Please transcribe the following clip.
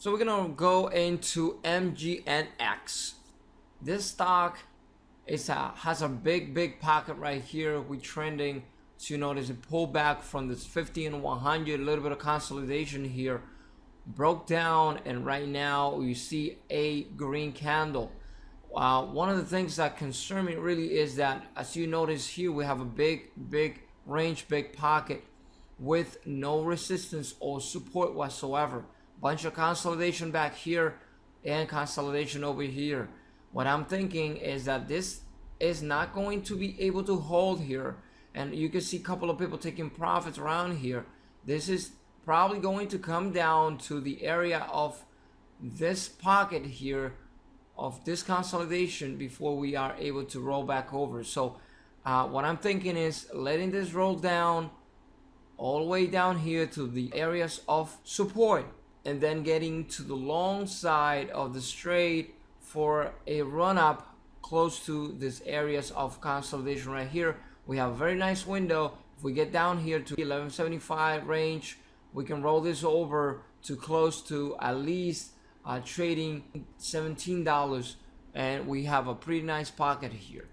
So we're gonna go into MGNX. This stock has a big pocket right here. We're trending to notice a pullback from this 50 and 100, a little bit of consolidation here. Broke down, and right now you see a green candle. One of the things that concern me really is that, as you notice here, we have a big range, big pocket with no resistance or support whatsoever. Bunch of consolidation back here and consolidation over here. What I'm thinking is that this is not going to be able to hold here, and you can see a couple of people taking profits around here. This is probably going to come down to the area of this pocket here, of this consolidation, before we are able to roll back over. So what I'm thinking is letting this roll down all the way down here to the areas of support, and then getting to the long side of the straight for a run up close to these areas of consolidation right here. We have a very nice window. If we get down here to 1175 range, we can roll this over to close to at least trading $17, and we have a pretty nice pocket here.